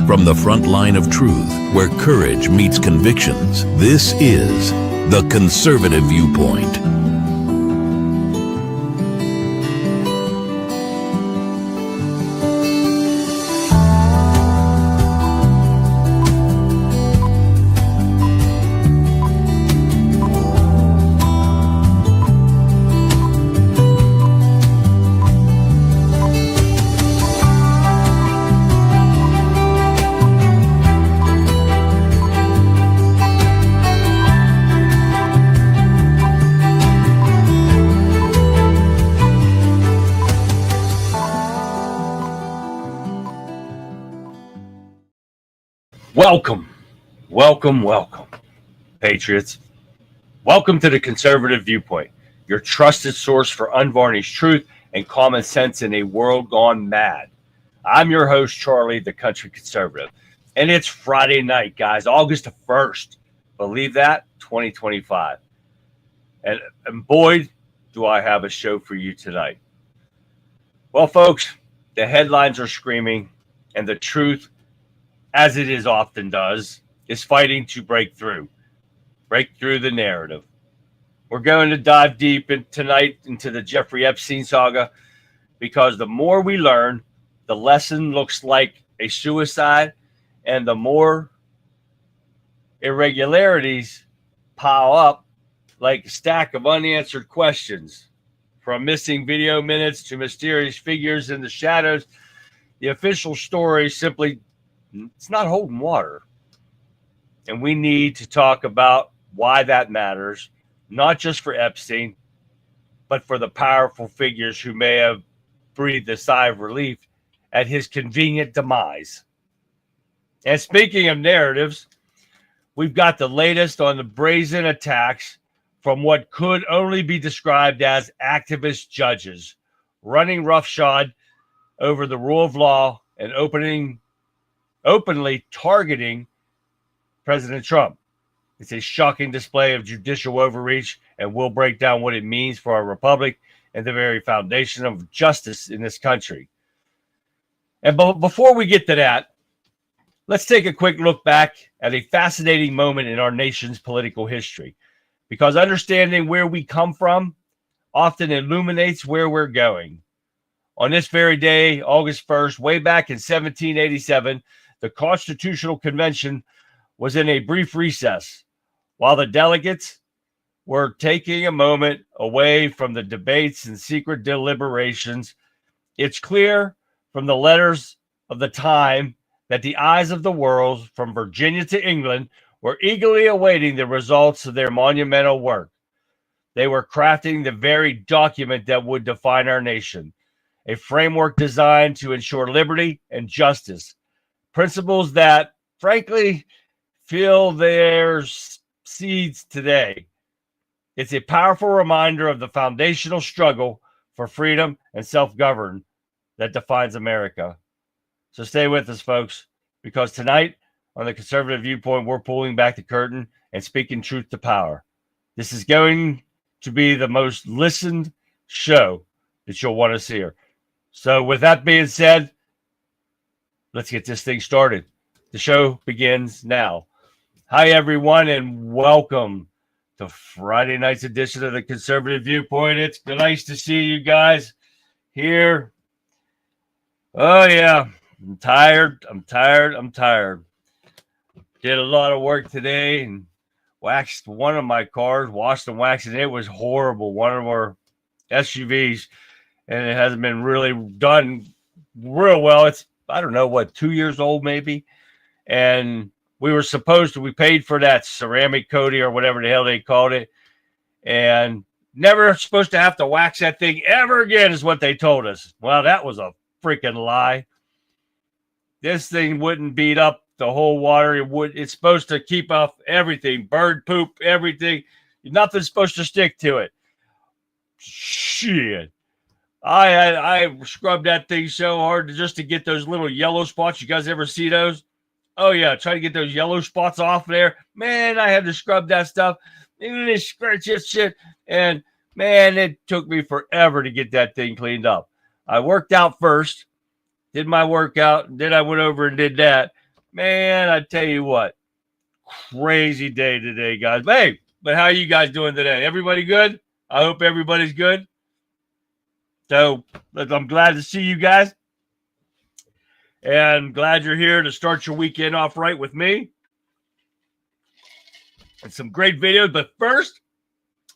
From the front line of truth, where courage meets convictions, this is The Conservative Viewpoint. Welcome, Patriots. Welcome to the Conservative Viewpoint, your trusted source for unvarnished truth and common sense in a world gone mad. I'm your host, Charlie, the Country Conservative, and it's Friday night, guys, August 1st. Believe that? 2025. And boy, do I have a show for you tonight. Well, folks, the headlines are screaming, and the truth, as it is often does, is fighting to break through the narrative. We're going to dive deep tonight into the Jeffrey Epstein saga, because the more we learn, the lesson looks like a suicide, and the more irregularities pile up like a stack of unanswered questions. From missing video minutes to mysterious figures in the shadows, the official story simply, it's not holding water. And we need to talk about why that matters, not just for Epstein, but for the powerful figures who may have breathed a sigh of relief at his convenient demise. And speaking of narratives, we've got the latest on the brazen attacks from what could only be described as activist judges running roughshod over the rule of law and openly targeting President Trump. It's a shocking display of judicial overreach, and we'll break down what it means for our republic and the very foundation of justice in this country. And before we get to that, let's take a quick look back at a fascinating moment in our nation's political history, because understanding where we come from often illuminates where we're going. On this very day, August 1st, way back in 1787, the Constitutional Convention was in a brief recess. While the delegates were taking a moment away from the debates and secret deliberations, it's clear from the letters of the time that the eyes of the world, from Virginia to England, were eagerly awaiting the results of their monumental work. They were crafting the very document that would define our nation, a framework designed to ensure liberty and justice, principles that, frankly, feel their seeds today. It's a powerful reminder of the foundational struggle for freedom and self-govern that defines America. So stay with us, folks, because tonight on the Conservative Viewpoint, we're pulling back the curtain and speaking truth to power. This is going to be the most listened show that you'll want to hear. So with that being said, let's get this thing started. The show begins now. Hi, everyone, and welcome to Friday night's edition of the Conservative Viewpoint. It's nice to see you guys here. Oh, yeah. I'm tired. Did a lot of work today and waxed one of my cars, washed and waxed, and it was horrible. One of our SUVs, and it hasn't been really done real well. It's, I don't know, 2 years old maybe. And we paid for that ceramic coating or whatever the hell they called it, and never supposed to have to wax that thing ever again is what they told us. Well, that was a freaking lie. This thing wouldn't beat up the whole water. It's supposed to keep off everything, bird poop, everything. Nothing's supposed to stick to it. Shit. I scrubbed that thing so hard just to get those little yellow spots. You guys ever see those? Oh, yeah, try to get those yellow spots off there. Man, I had to scrub that stuff. And they scratch that shit. And, man, it took me forever to get that thing cleaned up. I worked out first, did my workout, and then I went over and did that. Man, I tell you what, crazy day today, guys. Hey, but how are you guys doing today? Everybody good? I hope everybody's good. So I'm glad to see you guys. And glad you're here to start your weekend off right with me. And some great videos. But first,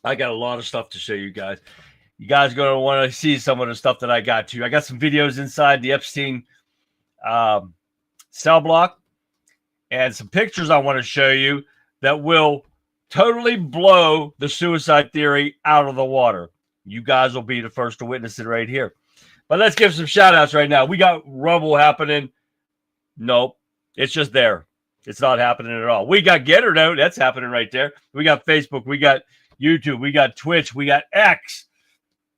I got a lot of stuff to show you guys. You guys are going to want to see some of the stuff that I got to. I got some videos inside the Epstein cell block and some pictures I want to show you that will totally blow the suicide theory out of the water. You guys will be the first to witness it right here. But let's give some shout outs right now. We got Rumble happening. Nope. It's just there. It's not happening at all. We got Getter though. That's happening right there. We got Facebook. We got YouTube. We got Twitch. We got X.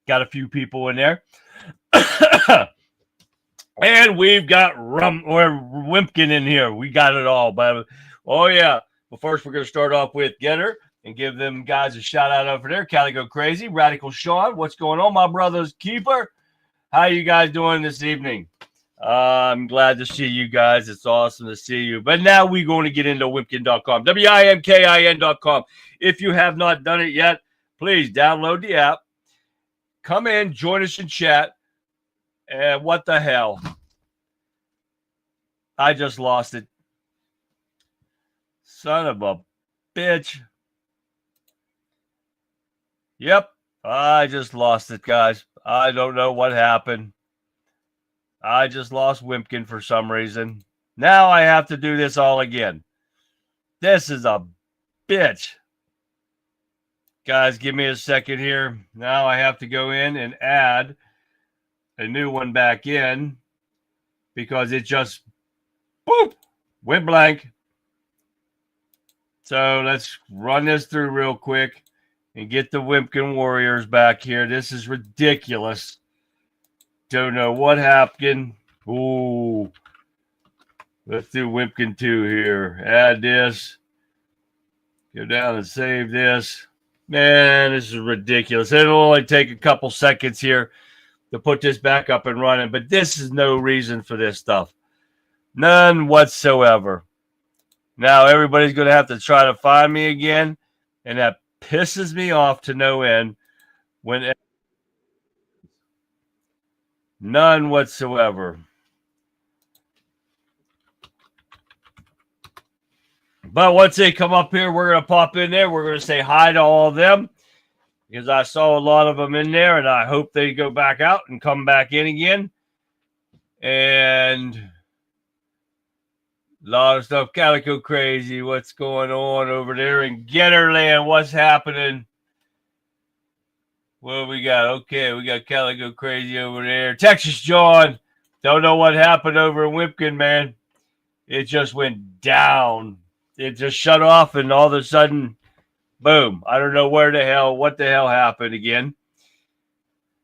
Got a few people in there. And we've got Wimpkin in here. We got it all. But oh yeah. Well, first we're going to start off with Getter and give them guys a shout out over there. Calico Crazy, Radical Sean. What's going on, my brother's keeper? How you guys doing this evening? I'm glad to see you guys. It's awesome to see you. But now we're going to get into Wimpkin.com, WIMKIN.com. If you have not done it yet, please download the app. Come in, join us in chat. And what the hell? I just lost it. Son of a bitch. Yep, I just lost it, guys. I don't know what happened. I just lost Wimpkin for some reason. Now I have to do this all again. This is a bitch. Guys, give me a second here. Now I have to go in and add a new one back in because it just boop, went blank. So let's run this through real quick and get the Wimpkin Warriors back here. This is ridiculous. Don't know what happened. Ooh. Let's do Wimpkin 2 here. Add this. Go down and save this. Man, this is ridiculous. It'll only take a couple seconds here to put this back up and running. But this is no reason for this stuff. None whatsoever. Now everybody's going to have to try to find me again. And that pisses me off to no end when none whatsoever. But once they come up here, we're going to pop in there. We're going to say hi to all of them because I saw a lot of them in there, and I hope they go back out and come back in again. And a lot of stuff. Calico Crazy. What's going on over there in Getterland? What's happening? What we got? Okay, we got Calico Crazy over there. Texas John. Don't know what happened over in Wimpkin, man. It just went down. It just shut off, and all of a sudden, boom. I don't know what the hell happened again.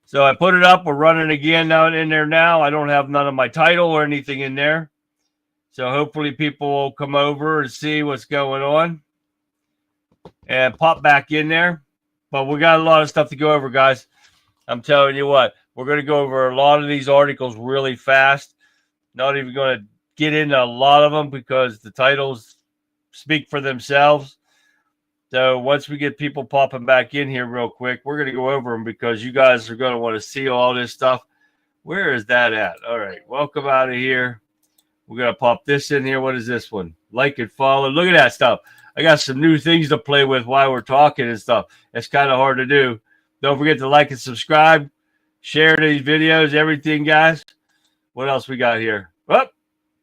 So I put it up. We're running again now in there now. I don't have none of my title or anything in there. So hopefully people will come over and see what's going on and pop back in there. But we got a lot of stuff to go over, guys. I'm telling you what, we're going to go over a lot of these articles really fast. Not even going to get into a lot of them because the titles speak for themselves. So once we get people popping back in here real quick, we're going to go over them because you guys are going to want to see all this stuff. Where is that at? All right, welcome out of here. We're going to pop this in here. What is this one? Like and follow. Look at that stuff. I got some new things to play with while we're talking and stuff. It's kind of hard to do. Don't forget to like and subscribe. Share these videos, everything, guys. What else we got here? Oh,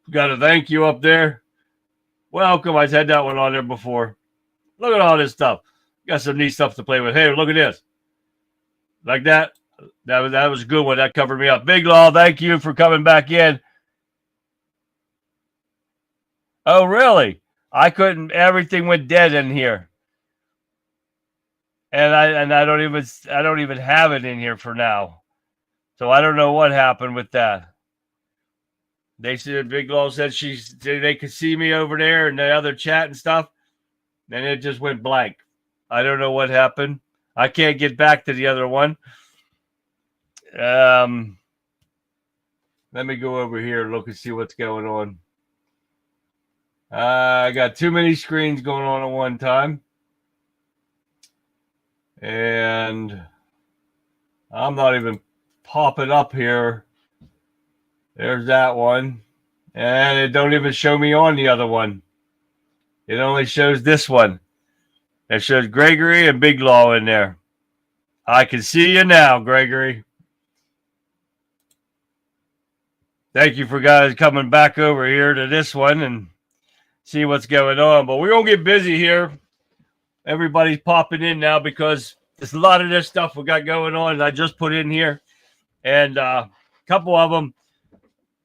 we got a thank you up there. Welcome. I had that one on there before. Look at all this stuff. Got some neat stuff to play with. Hey, look at this. Like that. That was a good one. That covered me up. Big Law, thank you for coming back in. Oh, really? I couldn't. Everything went dead in here, and I don't even have it in here for now. So I don't know what happened with that. They said Big Law said they could see me over there in the other chat and stuff. Then it just went blank. I don't know what happened. I can't get back to the other one. Let me go over here and look and see what's going on. I got too many screens going on at one time. And I'm not even popping up here. There's that one. And it don't even show me on the other one. It only shows this one. It shows Gregory and Big Law in there. I can see you now, Gregory. Thank you for guys coming back over here to this one and see what's going on. But we're going to get busy here. Everybody's popping in now because there's a lot of this stuff we got going on that I just put in here. And a couple of them,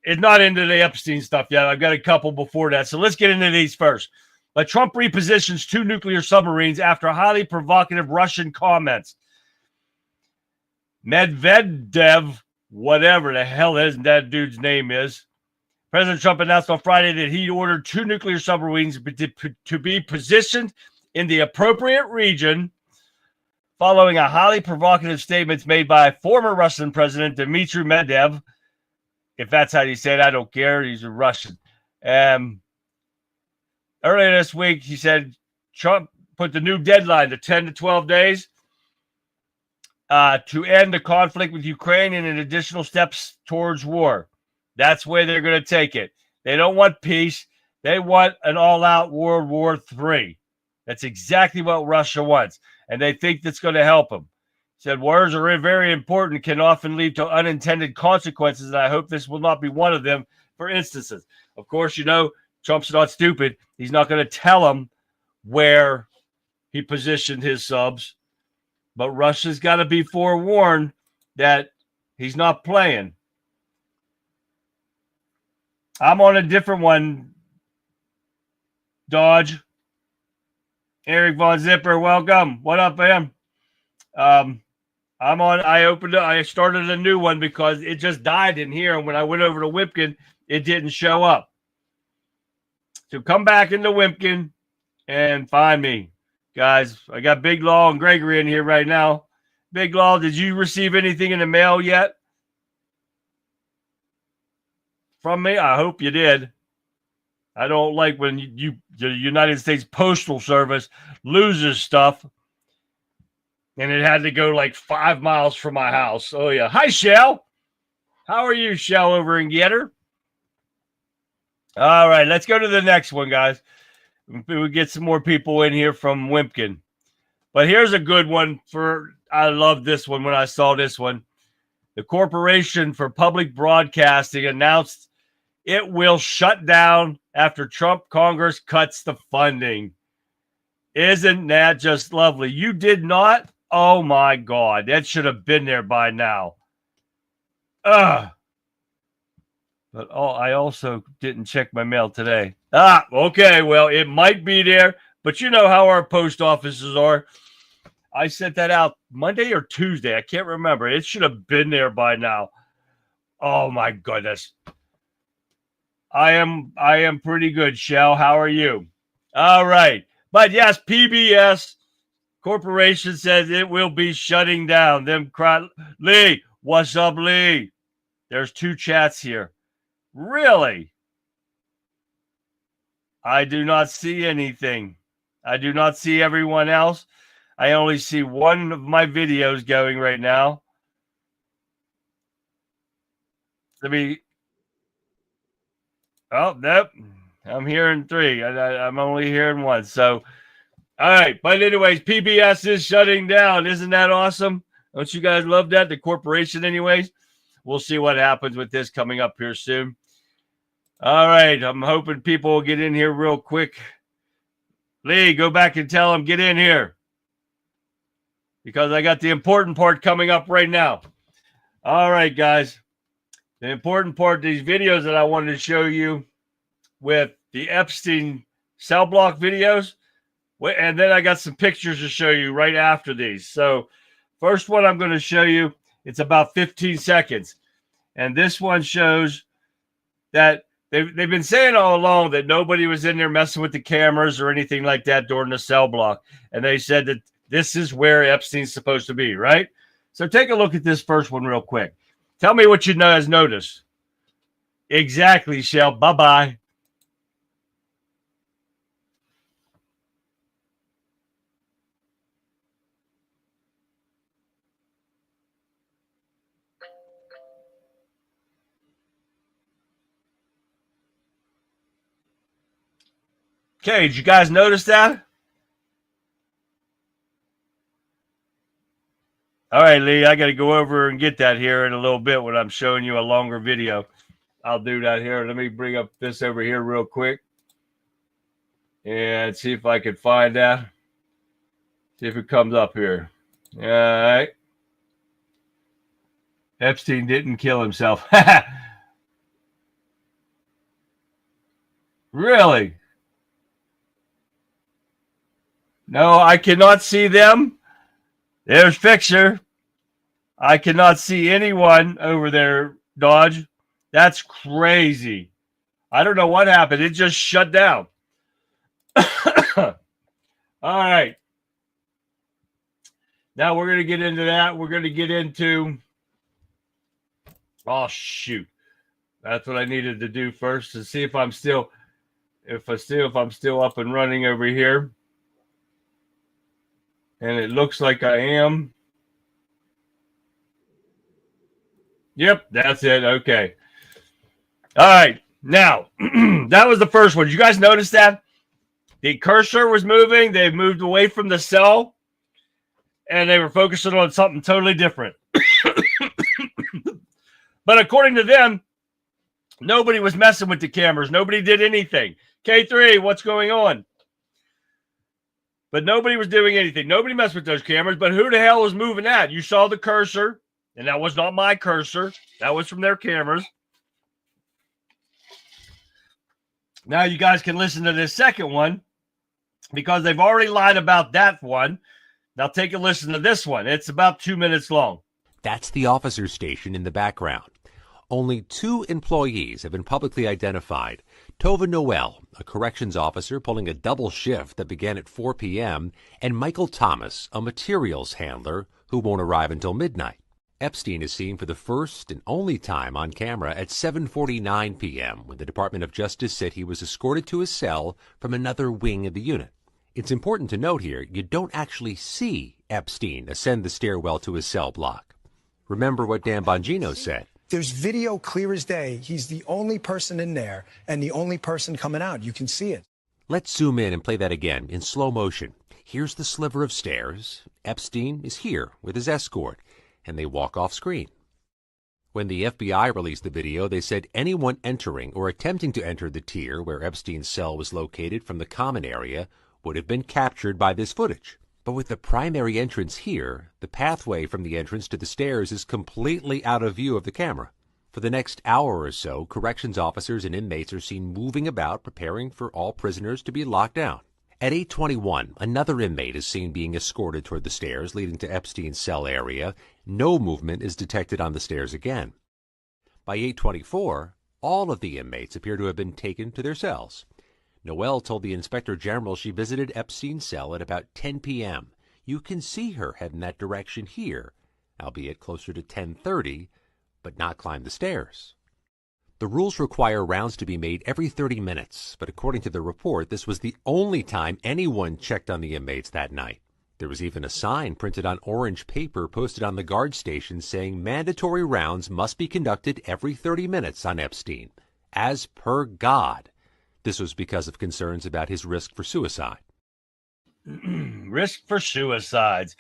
it's not into the Epstein stuff yet. I've got a couple before that. So let's get into these first. But Trump repositions 2 nuclear submarines after highly provocative Russian comments. Medvedev, whatever the hell that dude's name is, President Trump announced on Friday that he ordered 2 nuclear submarines to be positioned in the appropriate region following a highly provocative statements made by former Russian President Dmitry Medvedev. If that's how you say it, I don't care. He's a Russian. Earlier this week, he said Trump put the new deadline to 10 to 12 days to end the conflict with Ukraine and in additional steps towards war. That's where they're going to take it. They don't want peace. They want an all-out World War III. That's exactly what Russia wants, and they think that's going to help them. He said, wars are very important, can often lead to unintended consequences, and I hope this will not be one of them, for instances. Of course, you know, Trump's not stupid. He's not going to tell them where he positioned his subs, but Russia's got to be forewarned that he's not playing. I'm on a different one, Dodge. Eric Von Zipper, welcome. What up, man? I started a new one because it just died in here. And when I went over to Wimpkin, it didn't show up. So come back into Wimpkin and find me. Guys, I got Big Law and Gregory in here right now. Big Law, did you receive anything in the mail yet? From me? I hope you did. I don't like when the United States Postal Service loses stuff. And it had to go like 5 miles from my house. Oh, yeah. Hi, Shell. How are you, Shell, over in Getter? All right, let's go to the next one, guys. We'll get some more people in here from Wimpkin. But here's a good one I love this one when I saw this one. The Corporation for Public Broadcasting announced it will shut down after Trump Congress cuts the funding. Isn't that just lovely? You did not? Oh, my God. That should have been there by now. But I also didn't check my mail today. Okay. Well, it might be there, but you know how our post offices are. I sent that out Monday or Tuesday. I can't remember. It should have been there by now. Oh, my goodness. I am pretty good, Shell. How are you? All right. But yes, PBS Corporation says it will be shutting down. Lee, what's up, Lee? There's 2 chats here. Really? I do not see anything. I do not see everyone else. I only see one of my videos going right now. Oh, nope. I'm hearing 3. I'm only hearing 1. So, all right. But anyways, PBS is shutting down. Isn't that awesome? Don't you guys love that? The corporation, anyways. We'll see what happens with this coming up here soon. All right. I'm hoping people will get in here real quick. Lee, go back and tell them get in here, because I got the important part coming up right now. All right, guys. The important part, these videos that I wanted to show you with the Epstein cell block videos. And then I got some pictures to show you right after these. So first one I'm going to show you, it's about 15 seconds. And this one shows that they've been saying all along that nobody was in there messing with the cameras or anything like that during the cell block. And they said that this is where Epstein's supposed to be, right? So take a look at this first one real quick. Tell me what you guys notice. Exactly, Shell. Bye-bye. Okay, did you guys notice that? All right, Lee, I got to go over and get that here in a little bit when I'm showing you a longer video. I'll do that here. Let me bring up this over here real quick and see if I can find that. See if it comes up here. All right. Epstein didn't kill himself. Really? No, I cannot see them. There's picture. I cannot see anyone over there, Dodge. That's crazy. I don't know what happened. It just shut down. All right. Now we're going to get into that. We're going to get into... Oh, shoot. That's what I needed to do first to see if I'm still... If I'm still up and running over here. And it looks like I am. Yep, that's it. Okay. All right. Now, that was the first one. Did you guys notice that? The cursor was moving. They moved away from the cell. And they were focusing on something totally different. But according to them, nobody was messing with the cameras. Nobody did anything. K3, what's going on? But nobody was doing anything. Nobody messed with those cameras. But who the hell was moving that? You saw the cursor. And that was not my cursor. That was from their cameras. Now you guys can listen to this second one because they've already lied about that one. Now take a listen to this one. It's about 2 minutes long. That's the officer's station in the background. Only 2 employees have been publicly identified. Tova Noel, a corrections officer pulling a double shift that began at 4 p.m., and Michael Thomas, a materials handler who won't arrive until midnight. Epstein is seen for the first and only time on camera at 7:49 p.m. when the Department of Justice said he was escorted to his cell from another wing of the unit. It's important to note here, you don't actually see Epstein ascend the stairwell to his cell block. Remember what Dan Bongino said. There's video clear as day. He's the only person in there and the only person coming out. You can see it. Let's zoom in and play that again in slow motion. Here's the sliver of stairs. Epstein is here with his escort, and they walk off screen. When the FBI released the video, they said anyone entering or attempting to enter the tier where Epstein's cell was located from the common area would have been captured by this footage. But with the primary entrance here, the pathway from the entrance to the stairs is completely out of view of the camera. For the next hour or so, corrections officers and inmates are seen moving about, preparing for all prisoners to be locked down. At 8:21, another inmate is seen being escorted toward the stairs leading to Epstein's cell area. No movement is detected on the stairs again. By 8:24, all of the inmates appear to have been taken to their cells. Noel told the Inspector General she visited Epstein's cell at about 10 p.m. You can see her head in that direction here, albeit closer to 10:30, but not climb the stairs. The rules require rounds to be made every 30 minutes, but according to the report, this was the only time anyone checked on the inmates that night. There was even a sign printed on orange paper posted on the guard station saying mandatory rounds must be conducted every 30 minutes on Epstein, as per God. This was because of concerns about his risk for suicide. Risk for suicides.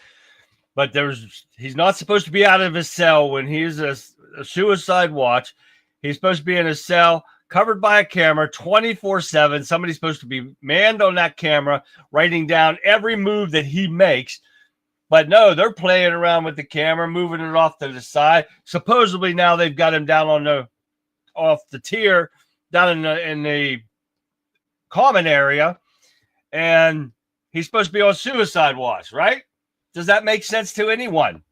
But he's not supposed to be out of his cell when he's a suicide watch. He's supposed to be in a cell covered by a camera 24/7. Somebody's supposed to be manned on that camera, writing down every move that he makes. But no, they're playing around with the camera, moving it off to the side. Supposedly now they've got him down off the tier, down in the common area, and he's supposed to be on suicide watch, right? Does that make sense to anyone?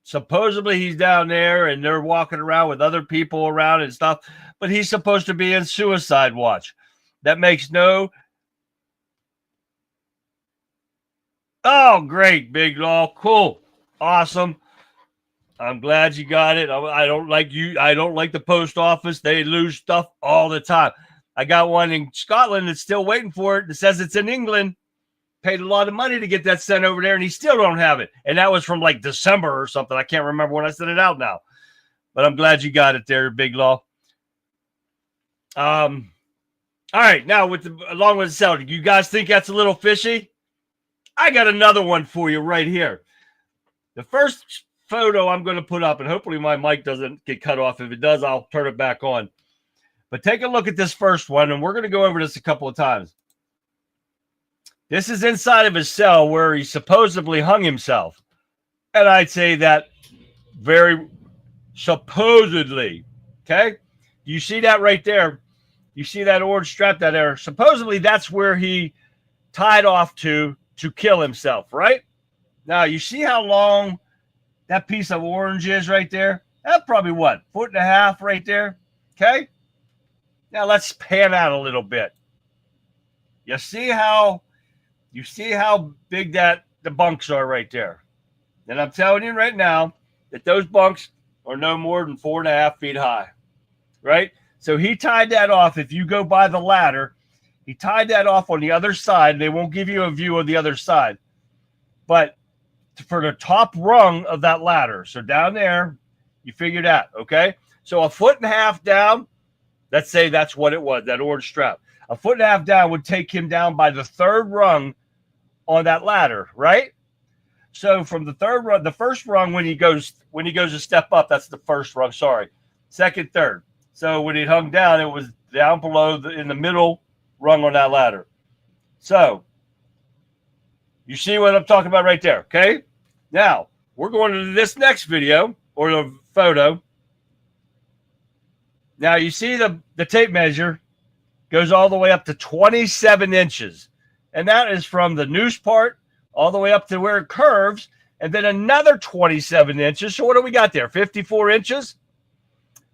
Supposedly he's down there and they're walking around with other people around and stuff, but he's supposed to be in suicide watch. That makes no... Oh, great, Big Law. Cool. Awesome. I'm glad you got it. I don't like you. I don't like the post office. They lose stuff all the time. I got one in Scotland that's still waiting for it. It says it's in England. Paid a lot of money to get that sent over there, and he still don't have it. And that was from like December or something. I can't remember when I sent it out now. But I'm glad you got it there, Big Law. All right, now along with the cell, do you guys think that's a little fishy? I got another one for you right here. The first photo I'm going to put up, and hopefully my mic doesn't get cut off. If it does, I'll turn it back on. But take a look at this first one, and we're going to go over this a couple of times. This is inside of his cell where he supposedly hung himself. And I'd say that very supposedly. Okay? You see that right there? You see that orange strap there? Supposedly that's where he tied off to kill himself, right? Now, you see how long that piece of orange is right there? That's probably what? 1.5 feet right there. Okay? Now let's pan out a little bit. You see how big the bunks are right there. And I'm telling you right now that those bunks are no more than 4.5 feet high. Right? So he tied that off. If you go by the ladder, he tied that off on the other side. They won't give you a view of the other side. But for the top rung of that ladder, so down there, you figured out, okay? So 1.5 feet down, let's say that's what it was, that orange strap. 1.5 feet down would take him down by the third rung on that ladder, right? So from the third rung, the first rung when he goes to step up, that's the first rung, sorry. Second, third. So when he hung down, it was down below in the middle rung on that ladder. So you see what I'm talking about right there, okay? Now, we're going to this next video or the photo. Now, you see the tape measure goes all the way up to 27 inches. And that is from the noose part all the way up to where it curves, and then another 27 inches. So what do we got there? 54 inches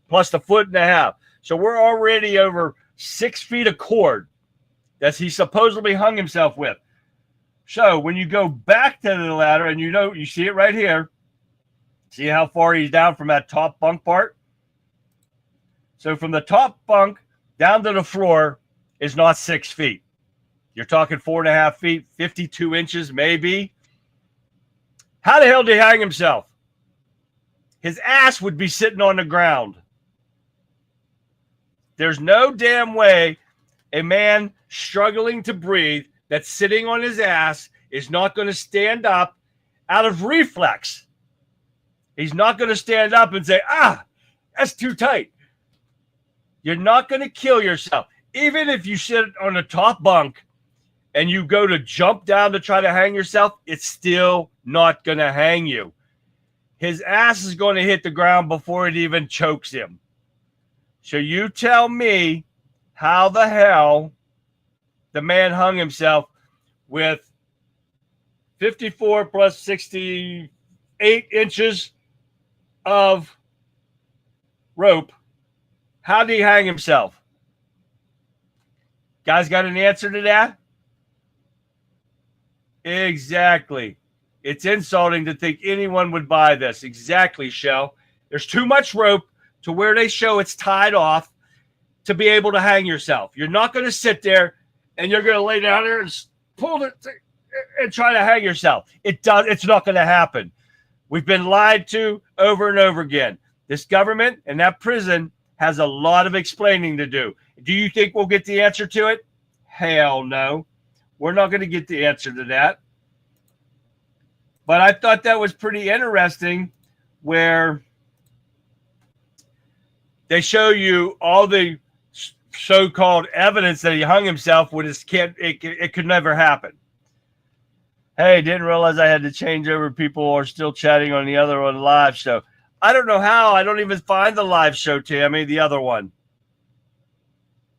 plus the 1.5 feet. So we're already over 6 feet of cord that he supposedly hung himself with. So when you go back to the ladder, and you see it right here, see how far he's down from that top bunk part? So from the top bunk down to the floor is not 6 feet. You're talking 4.5 feet, 52 inches maybe. How the hell did he hang himself? His ass would be sitting on the ground. There's no damn way a man struggling to breathe that's sitting on his ass is not going to stand up out of reflex. He's not going to stand up and say, that's too tight. You're not going to kill yourself. Even if you sit on the top bunk and you go to jump down to try to hang yourself, it's still not going to hang you. His ass is going to hit the ground before it even chokes him. So you tell me how the hell the man hung himself with 54 plus 68 inches of rope. How did he hang himself? Guys got an answer to that? Exactly. It's insulting to think anyone would buy this. Exactly, Shell. There's too much rope to where they show it's tied off to be able to hang yourself. You're not going to sit there and you're going to lay down there and pull it and try to hang yourself. It's not going to happen. We've been lied to over and over again. This government and that prison has a lot of explaining to do. Do you think we'll get the answer to it? Hell no. We're not going to get the answer to that. But I thought that was pretty interesting where they show you all the so-called evidence that he hung himself when it could never happen. Hey, didn't realize I had to change over. People are still chatting on the other one live show. I don't know how. I don't even find the live show, Tammy, the other one.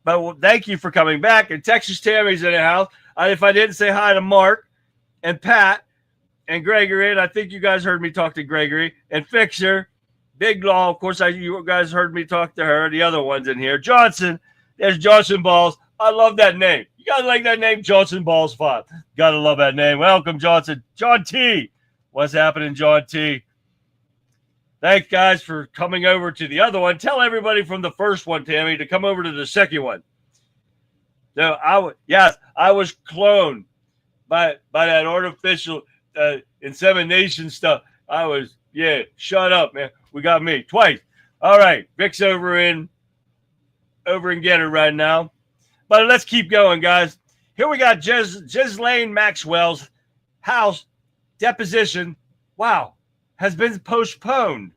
But thank you for coming back. And Texas Tammy's in the house. If I didn't say hi to Mark and Pat and Gregory, and I think you guys heard me talk to Gregory, and Fixer, Big Law, of course, you guys heard me talk to her, the other ones in here. Johnson, there's Johnson Balls. I love that name. You guys like that name, Johnson Balls 5? Gotta love that name. Welcome, Johnson. John T. What's happening, John T.? Thanks, guys, for coming over to the other one. Tell everybody from the first one, Tammy, to come over to the second one. No, I was cloned by that artificial insemination stuff. Shut up, man. We got me twice. All right, Vic's over in Getter right now. But let's keep going, guys. Here we got Ghislaine Maxwell's house deposition. Wow, has been postponed.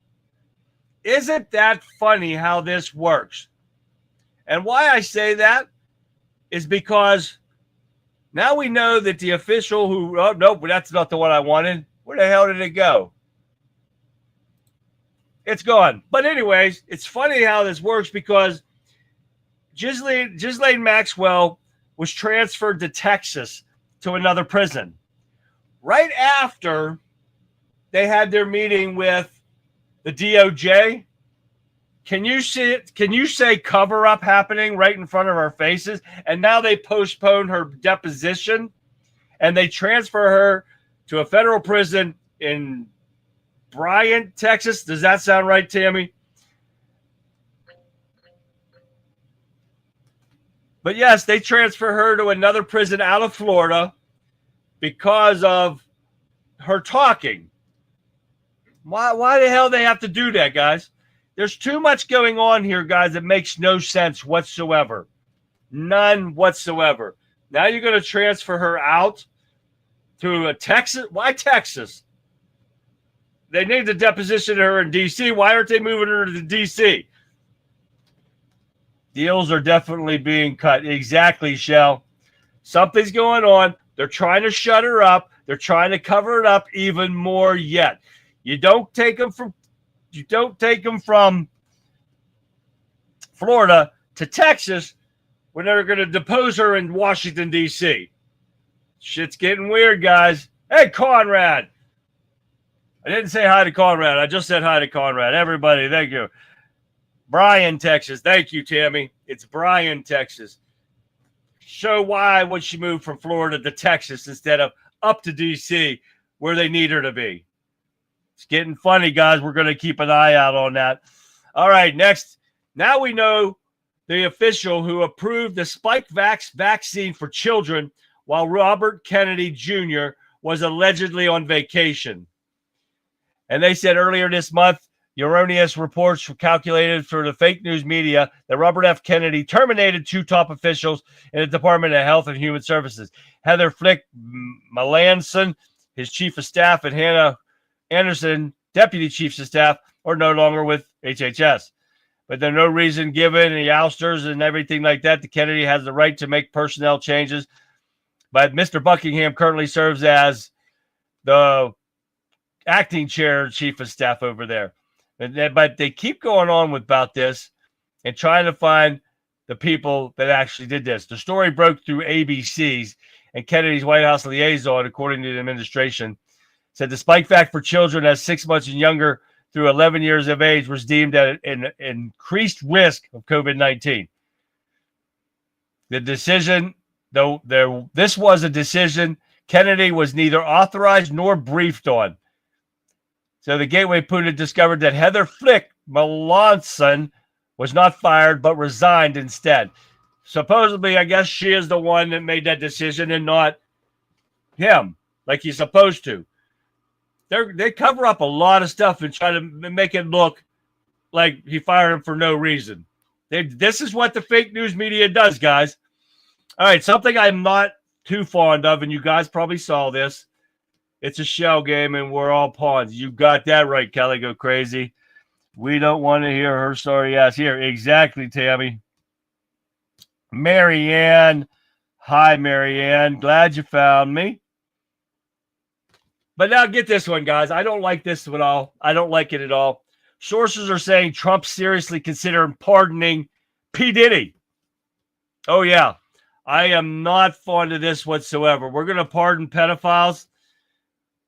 Isn't that funny how this works? And why I say that is because now we know that the official who, oh, nope, that's not the one I wanted. Where the hell did it go? It's gone. But anyways, it's funny how this works because Ghislaine Maxwell was transferred to Texas to another prison. Right after they had their meeting with the DOJ, can you see it? Can you say cover up happening right in front of our faces? And now they postpone her deposition and they transfer her to a federal prison in Bryant, Texas. Does that sound right, Tammy? But yes, they transfer her to another prison out of Florida because of her talking. Why the hell they have to do that, guys? There's too much going on here, guys, that makes no sense whatsoever. None whatsoever. Now you're going to transfer her out to a Texas. Why Texas? They need the deposition of her in D.C. Why aren't they moving her to D.C.? Deals are definitely being cut. Exactly, Shell. Something's going on. They're trying to shut her up. They're trying to cover it up even more yet. You don't take them from Florida to Texas when they're going to depose her in Washington, D.C. Shit's getting weird, guys. Hey, Conrad. I didn't say hi to Conrad. I just said hi to Conrad. Everybody, thank you. Bryan, Texas. Thank you, Tammy. It's Bryan, Texas. Show why would she move from Florida to Texas instead of up to D.C. where they need her to be. It's getting funny, guys. We're going to keep an eye out on that. All right, next. Now we know the official who approved the Spikevax vaccine for children while Robert Kennedy Jr. was allegedly on vacation. And they said earlier this month, erroneous reports were calculated for the fake news media that Robert F. Kennedy terminated 2 top officials in the Department of Health and Human Services. Heather Flick Melanson, his chief of staff, and Hannah Anderson, deputy chiefs of staff, are no longer with HHS. But there's no reason given, the ousters and everything like that. The Kennedy has the right to make personnel changes. But Mr. Buckingham currently serves as the acting chair and chief of staff over there. But they keep going on about this and trying to find the people that actually did this. The story broke through ABC's, and Kennedy's White House liaison, according to the administration, said the Spikevax for children as 6 months and younger through 11 years of age was deemed at an increased risk of COVID-19. The decision, though this was a decision Kennedy was neither authorized nor briefed on. So the Gateway Pundit discovered that Heather Flick Melanson was not fired but resigned instead. Supposedly, I guess she is the one that made that decision and not him, like he's supposed to. They cover up a lot of stuff and try to make it look like he fired him for no reason. This is what the fake news media does, guys. All right, something I'm not too fond of, and you guys probably saw this. It's a shell game, and we're all pawns. You got that right, Kelly. Go crazy. We don't want to hear her sorry ass here. Exactly, Tammy. Marianne. Hi, Marianne. Glad you found me. But now get this one, guys. I don't like this at all. I don't like it at all. Sources are saying Trump seriously considering pardoning P. Diddy. Oh, yeah. I am not fond of this whatsoever. We're going to pardon pedophiles.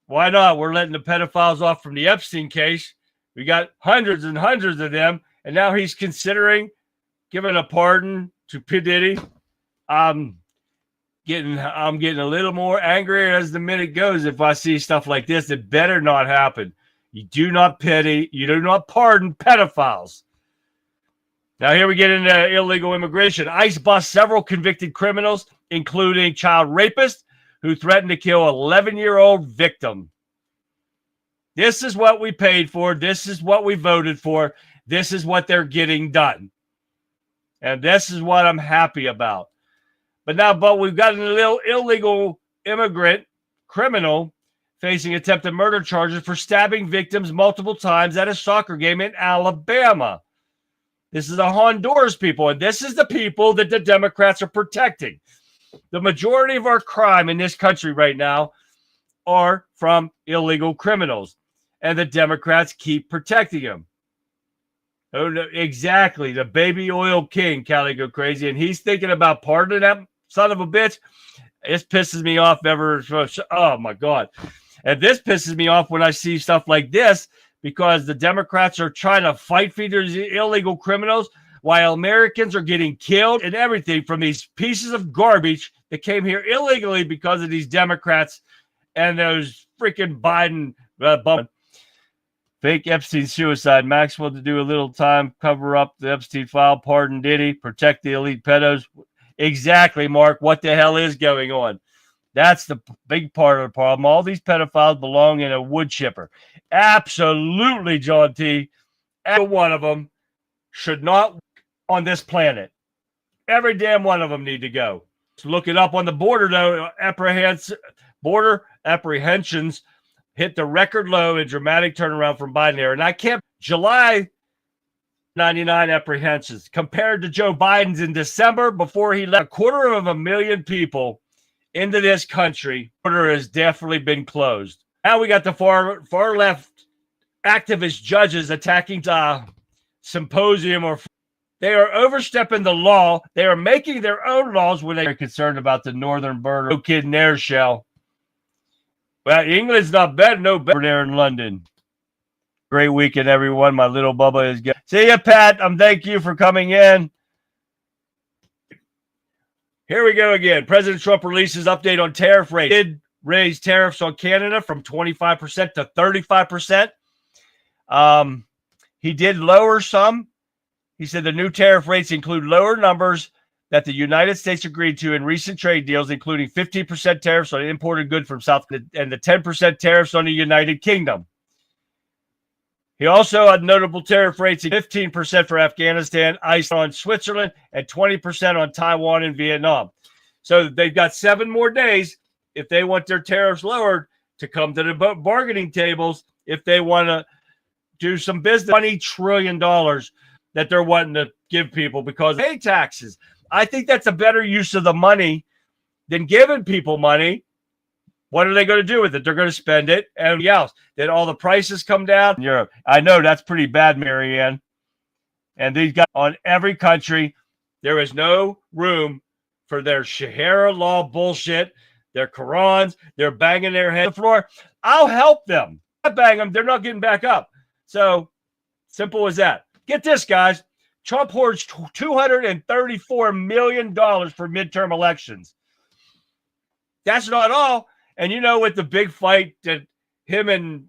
Why not? We're letting the pedophiles off from the Epstein case. We got hundreds and hundreds of them, and now he's considering giving a pardon to P. Diddy. I'm getting a little more angry as the minute goes if I see stuff like this. It better not happen. You do not pardon pedophiles. Now here we get into illegal immigration. ICE busts several convicted criminals, including child rapists, who threatened to kill 11-year-old victim. This is what we paid for. This is what we voted for. This is what they're getting done. And this is what I'm happy about. But we've got an illegal immigrant criminal facing attempted murder charges for stabbing victims multiple times at a soccer game in Alabama. This is the Honduras people, and this is the people that the Democrats are protecting. The majority of our crime in this country right now are from illegal criminals, and the Democrats keep protecting them. Oh, no, exactly. The baby oil king, Callie go crazy, and he's thinking about pardoning that son of a bitch. This pisses me off oh my God. And this pisses me off when I see stuff like this, because the Democrats are trying to fight for these illegal criminals while Americans are getting killed and everything from these pieces of garbage that came here illegally because of these Democrats and those freaking Biden fake Epstein suicide. Maxwell to do a little time, cover up the Epstein file, pardon Diddy, protect the elite pedos. Exactly, Mark. What the hell is going on? That's the big part of the problem. All these pedophiles belong in a wood chipper. Absolutely, John T. Every one of them should not on this planet. Every damn one of them need to go. So look it up on the border, though. Border apprehensions hit the record low in dramatic turnaround from Biden era. And I can't, July 99 apprehensions compared to Joe Biden's in December before he let 250,000 people into this country. Border has definitely been closed. Now we got the far left activist judges attacking symposium, or they are overstepping the law. They are making their own laws when they are concerned about the northern border. No kidding there, Shell. Well, England's not bad, no better there in London. Great weekend, everyone. My little Bubba is good. See ya, Pat. Thank you for coming in. Here we go again. President Trump releases update on tariff rates. He did raise tariffs on Canada from 25% to 35%. He did lower some. He said the new tariff rates include lower numbers that the United States agreed to in recent trade deals, including 15% tariffs on imported goods from South and the 10% tariffs on the United Kingdom. He also had notable tariff rates, 15% for Afghanistan, Iceland, on Switzerland, and 20% on Taiwan and Vietnam. So they've got 7 more days if they want their tariffs lowered to come to the bargaining tables if they want to do some business. $20 trillion that they're wanting to give people because they pay taxes. I think that's a better use of the money than giving people money. What are they going to do with it? They're going to spend it and else. Then all the prices come down in Europe. I know that's pretty bad, Marianne. And these guys on every country, there is no room for their Sharia law bullshit, their Qurans. They're banging their head on the floor. I'll help them. I bang them. They're not getting back up. So simple as that. Get this, guys. Trump hoards $234 million for midterm elections. That's not all. And you know what the big fight that him and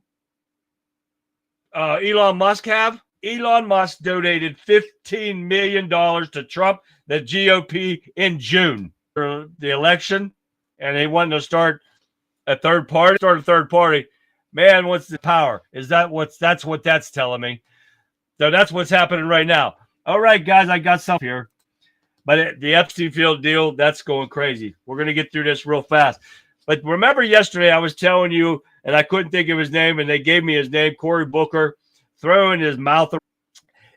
Elon Musk have? Elon Musk donated $15 million to Trump, the GOP, in June for the election. And they wanted to start a third party. Man, what's the power? That's what that's telling me. So that's what's happening right now. All right, guys, I got something here. But the Epstein field deal, that's going crazy. We're going to get through this real fast. But remember yesterday I was telling you, and I couldn't think of his name, and they gave me his name, Cory Booker, throwing his mouth.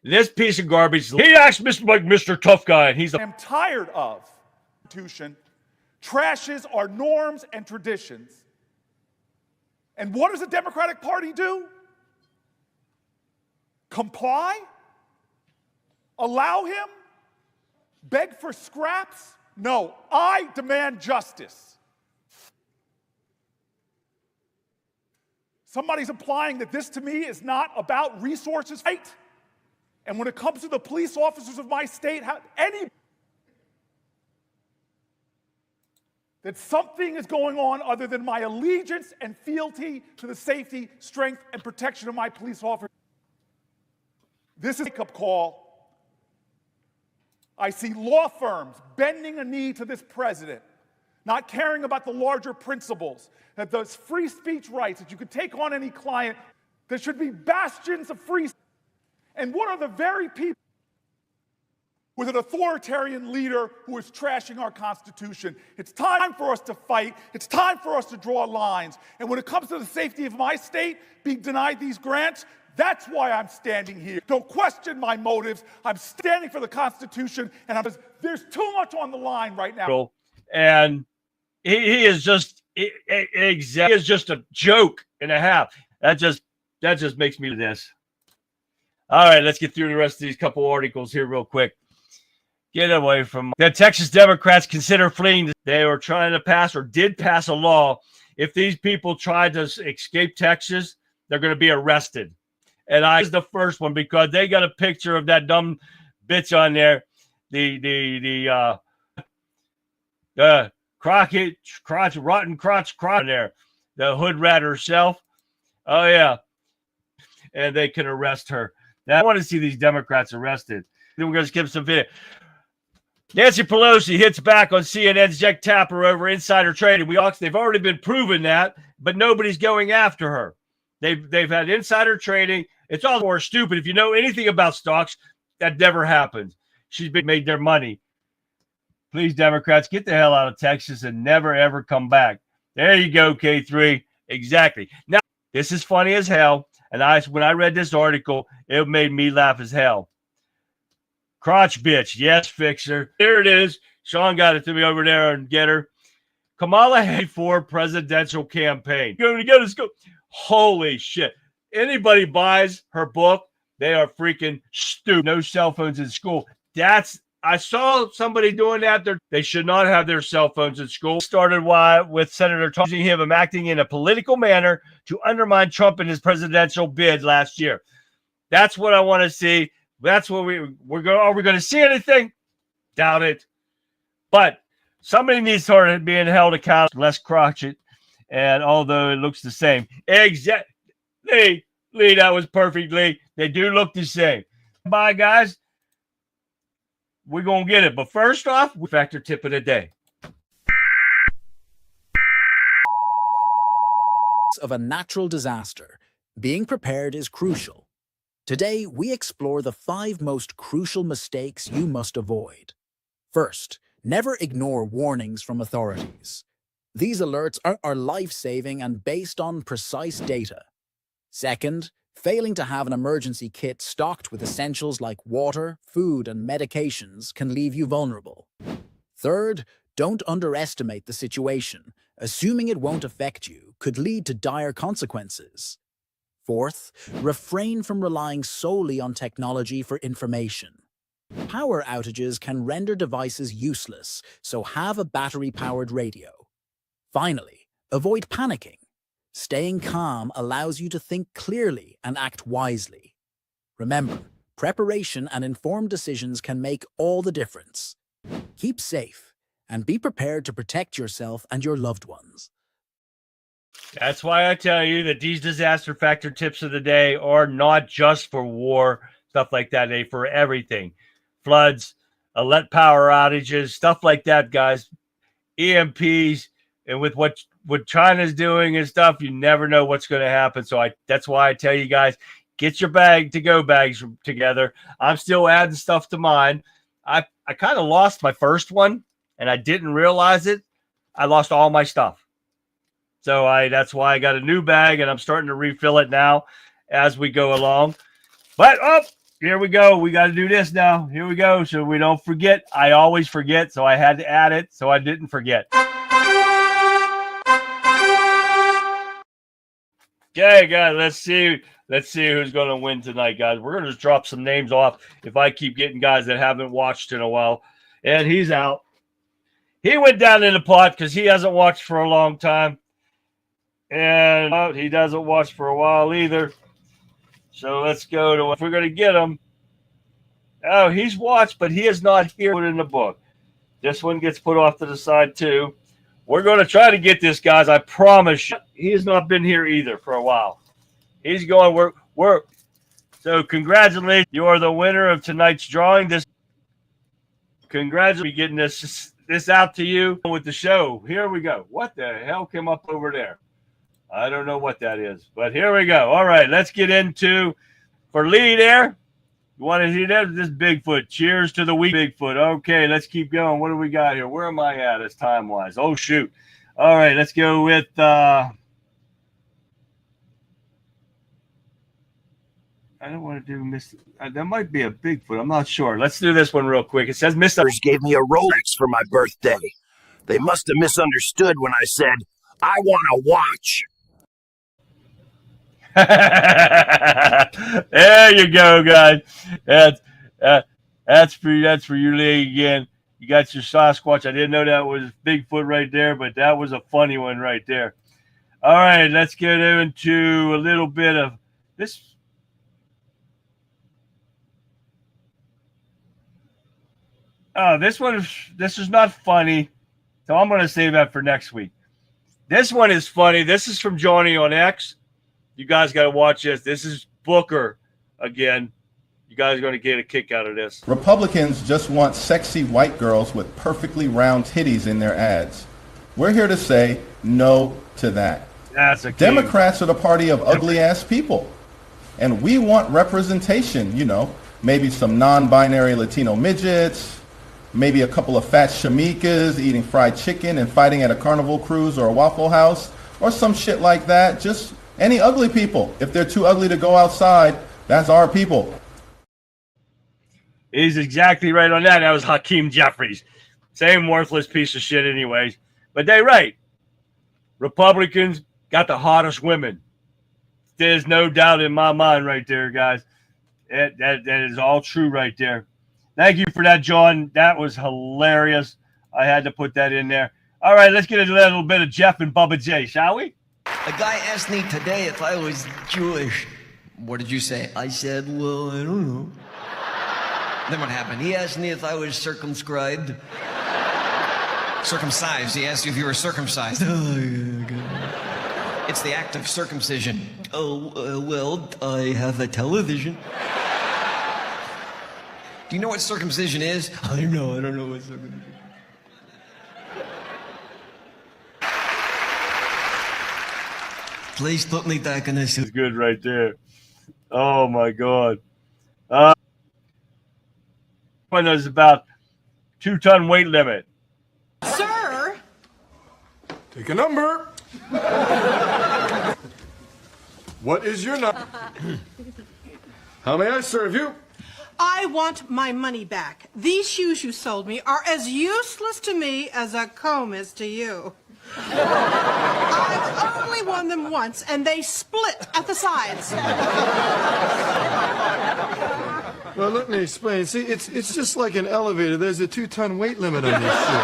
This piece of garbage, he acts like Mr. Tough Guy, and he's I am tired of institution trashes our norms and traditions. And what does the Democratic Party do? Comply? Allow him? Beg for scraps? No, I demand justice. Somebody's implying that this to me is not about resources, right? And when it comes to the police officers of my state, that something is going on other than my allegiance and fealty to the safety, strength, and protection of my police officers. This is a wake-up call. I see law firms bending a knee to this president, not caring about the larger principles, that those free speech rights, that you could take on any client, there should be bastions of free. And what are the very people with an authoritarian leader who is trashing our Constitution. It's time for us to fight. It's time for us to draw lines. And when it comes to the safety of my state being denied these grants, that's why I'm standing here. Don't question my motives. I'm standing for the Constitution, and there's too much on the line right now. And he is just he is just a joke and a half. That just makes me this. All right, let's get through the rest of these couple articles here real quick. Get away from the Texas Democrats consider fleeing. They were trying to pass or did pass a law. If these people tried to escape Texas, they're going to be arrested. And I was the first one because they got a picture of that dumb bitch on there. The Crockett, rotten crotch on there. The hood rat herself. Oh, yeah. And they can arrest her. Now, I want to see these Democrats arrested. Then we're going to skip some video. Nancy Pelosi hits back on CNN's Jack Tapper over insider trading. They've already been proven that, but nobody's going after her. They've had insider trading. It's all more stupid. If you know anything about stocks, that never happened. She's made their money. Please, Democrats, get the hell out of Texas and never, ever come back. There you go, K3. Exactly. Now, this is funny as hell. And when I read this article, it made me laugh as hell. Crotch bitch. Yes, fixer. Here it is. Sean got it to me over there and get her. Kamala Harris for presidential campaign. Let's go. Holy shit. Anybody buys her book, they are freaking stupid. No cell phones in school. I saw somebody doing that. They should not have their cell phones in school. Started with Senator Trump accusing him of acting in a political manner to undermine Trump in his presidential bid last year. That's what I want to see. That's what we're going. Are we going to see anything? Doubt it. But somebody needs to start being held accountable. Less crotchet, and although it looks the same, exactly. Lee, that was perfect, Lee. They do look the same. Bye, guys. We're going to get it. But first off, factor tip of the day. Of a natural disaster, being prepared is crucial. Today, we explore the 5 most crucial mistakes you must avoid. First, never ignore warnings from authorities. These alerts are life-saving and based on precise data. Second, failing to have an emergency kit stocked with essentials like water, food, and medications can leave you vulnerable. Third, don't underestimate the situation. Assuming it won't affect you could lead to dire consequences. Fourth, refrain from relying solely on technology for information. Power outages can render devices useless, so have a battery-powered radio. Finally, avoid panicking. Staying calm allows you to think clearly and act wisely. Remember, preparation and informed decisions can make all the difference. Keep safe and be prepared to protect yourself and your loved ones. That's why I tell you that these disaster factor tips of the day are not just for war, stuff like that. They're for everything. Floods, power outages, stuff like that, guys. EMPs, and with what China's doing and stuff, you never know what's going to happen. So that's why I tell you guys, get your to-go bags together. I'm still adding stuff to mine. I kind of lost my first one, and I didn't realize it. I lost all my stuff. So that's why I got a new bag, and I'm starting to refill it now as we go along. But, here we go. We got to do this now. Here we go. So we don't forget. I always forget, so I had to add it so I didn't forget. Okay, guys, let's see who's going to win tonight, guys. We're going to just drop some names off if I keep getting guys that haven't watched in a while. And he's out. He went down in the pot because he hasn't watched for a long time. And he doesn't watch for a while either. So let's go to if we're going to get him. Oh, he's watched, but he is not here in the book. This one gets put off to the side too. We're going to try to get this, guys. I promise you. He has not been here either for a while. He's going. So congratulations. You are the winner of tonight's drawing. Congratulations on getting this out to you with the show. Here we go. What the hell came up over there? I don't know what that is, but here we go. All right, let's get into for Lee there. You want to hear that? This Bigfoot. Cheers to the week, Bigfoot. Okay, let's keep going. What do we got here? Where am I at as time-wise? Oh, shoot. All right, let's go with I don't want to do there might be a Bigfoot. I'm not sure. Let's do this one real quick. It says Mr. Gave me a Rolex for my birthday. They must have misunderstood when I said, I want a watch. There you go, guys. That's for you, Lee, again. You got your Sasquatch. I didn't know that was Bigfoot right there, but that was a funny one right there. All right, let's get into a little bit of this. This is not funny, so I'm going to save that for next week. This one is funny. This is from Johnny on X. You guys got to watch this. This is Booker again. You guys are going to get a kick out of this. Republicans just want sexy white girls with perfectly round titties in their ads. We're here to say no to that. That's a king. Democrats are the party of ugly-ass people. And we want representation, you know, maybe some non-binary Latino midgets, maybe a couple of fat shamikas eating fried chicken and fighting at a Carnival cruise or a Waffle House or some shit like that. Just any ugly people. If they're too ugly to go outside, that's our people. He's exactly right on that. That was Hakeem Jeffries. Same worthless piece of shit anyways. But they're right. Republicans got the hottest women. There's no doubt in my mind right there, guys. That is all true right there. Thank you for that, John. That was hilarious. I had to put that in there. All right, let's get a little bit of Jeff and Bubba J, shall we? A guy asked me today if I was Jewish. What did you say? I said, well, I don't know. Then what happened? He asked me if I was circumscribed. Circumcised. He asked you if you were circumcised. Oh, yeah, good. It's the act of circumcision. Oh, well, I have a television. Do you know what circumcision is? I don't know what circumcision is. Please put me back in this. It's good right there. Oh my God. One is about 2-ton weight limit. Sir, take a number. What is your number? How may I serve you? I want my money back. These shoes you sold me are as useless to me as a comb is to you. I've only worn them once, and they split at the sides. Well, let me explain. See, it's just like an elevator. There's a 2-ton weight limit on this shit.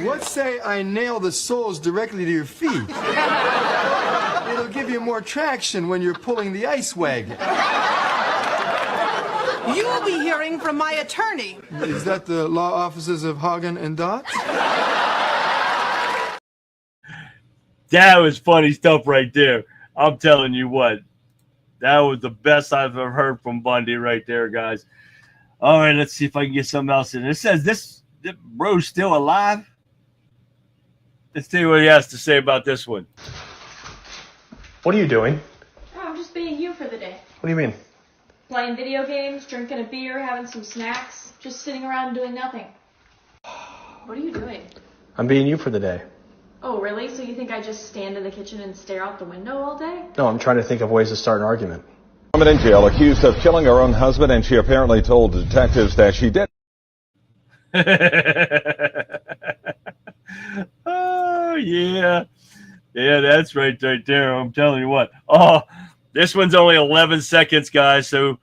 Let's say I nail the soles directly to your feet. It'll give you more traction when you're pulling the ice wagon. You'll be hearing from my attorney. Is that the law offices of Hagen and Dot? That was funny stuff right there. I'm telling you what. That was the best I've ever heard from Bundy right there, guys. All right, let's see if I can get something else in. It says this bro's still alive. Let's see what he has to say about this one. What are you doing? Oh, I'm just being you for the day. What do you mean? Playing video games, drinking a beer, having some snacks, just sitting around doing nothing. What are you doing? I'm being you for the day. Oh, really? So you think I just stand in the kitchen and stare out the window all day? No, I'm trying to think of ways to start an argument. Woman in jail accused of killing her own husband, and she apparently told detectives that she did. Oh, yeah. Yeah, that's right there. I'm telling you what. Oh, this one's only 11 seconds, guys, so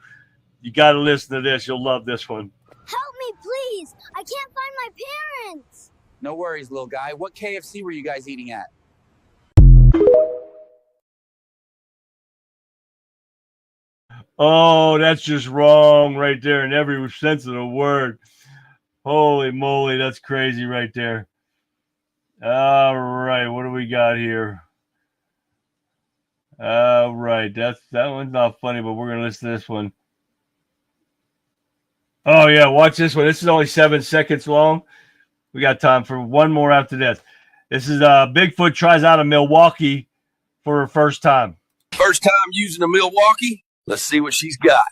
you got to listen to this. You'll love this one. Help me, please. I can't find my parents. No worries, little guy. What KFC were you guys eating at? Oh, that's just wrong right there in every sense of the word. Holy moly, that's crazy right there. All right, what do we got here? All right, that one's not funny, but we're going to listen to this one. Oh, yeah, watch this one. This is only 7 seconds long. We got time for one more after this. This is Bigfoot tries out of Milwaukee for her first time. First time using a Milwaukee? Let's see what she's got.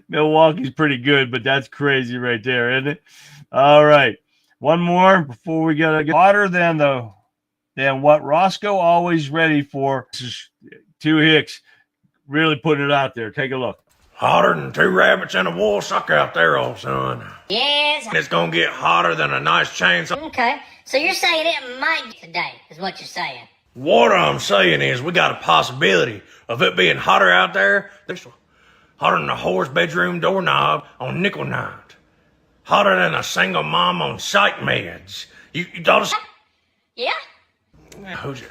Milwaukee's pretty good, but that's crazy right there, isn't it? All right. One more before we get hotter than what Roscoe always ready for. This is 2 Hicks really putting it out there. Take a look. Hotter than 2 rabbits in a wool sock out there, old son. Yes. It's gonna get hotter than a nice chainsaw. Okay, so you're saying it might get today, is what you're saying. What I'm saying is we got a possibility of it being hotter out there. This hotter than a whore's bedroom doorknob on nickel night. Hotter than a single mom on psych meds. You thought of... Yeah? Who's it?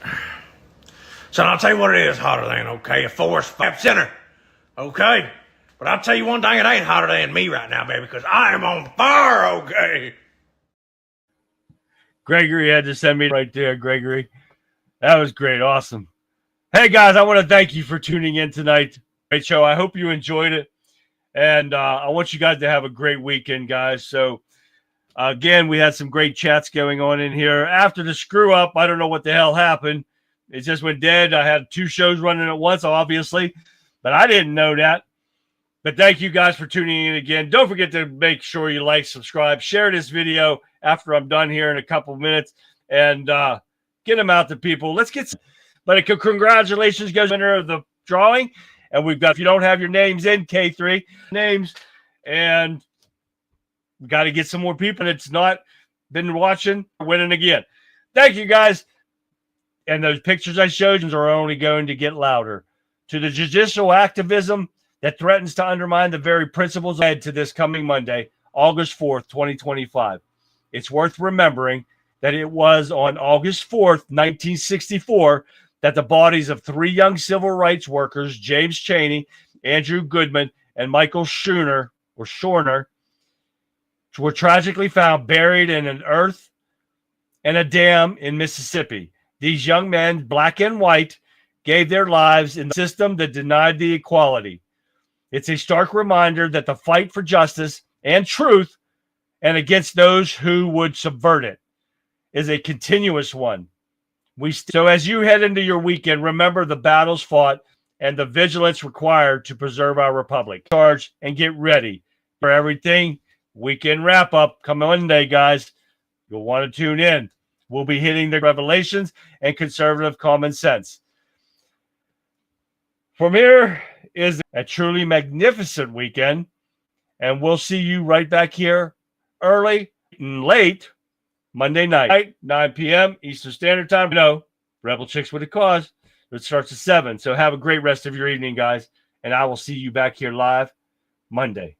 So I'll tell you what it is hotter than, okay? A forest fire center, okay? But I'll tell you one thing, it ain't hotter than me right now, baby, because I am on fire, okay? Gregory had to send me right there, Gregory. That was great. Awesome. Hey, guys, I want to thank you for tuning in tonight. Great show. I hope you enjoyed it. And I want you guys to have a great weekend, guys. So, again, we had some great chats going on in here. After the screw-up, I don't know what the hell happened. It just went dead. I had 2 shows running at once, obviously. But I didn't know that. But thank you guys for tuning in again. Don't forget to make sure you like, subscribe, share this video after I'm done here in a couple minutes. And get them out to people. Let's get some. But congratulations, guys, winner of the drawing. And we've got, if you don't have your names in, K3 names. And we got to get some more people. It's not been watching, winning again. Thank you, guys. And those pictures I showed you are only going to get louder. To the judicial activism that threatens to undermine the very principles led to this coming Monday, August 4th, 2025. It's worth remembering that it was on August 4th, 1964, that the bodies of 3 young civil rights workers, James Chaney, Andrew Goodman, and Michael Schorner, were tragically found buried in an earth and a dam in Mississippi. These young men, black and white, gave their lives in the system that denied the equality. It's a stark reminder that the fight for justice and truth and against those who would subvert it is a continuous one. So as you head into your weekend, remember the battles fought and the vigilance required to preserve our republic. Charge and get ready for everything. Weekend wrap up. Come Monday, guys. You'll want to tune in. We'll be hitting the revelations and conservative common sense. From here is a truly magnificent weekend, and we'll see you right back here early and late Monday night, 9 p.m. Eastern Standard Time. No, Rebel Chicks with a Cause. It starts at 7. So have a great rest of your evening, guys, and I will see you back here live Monday.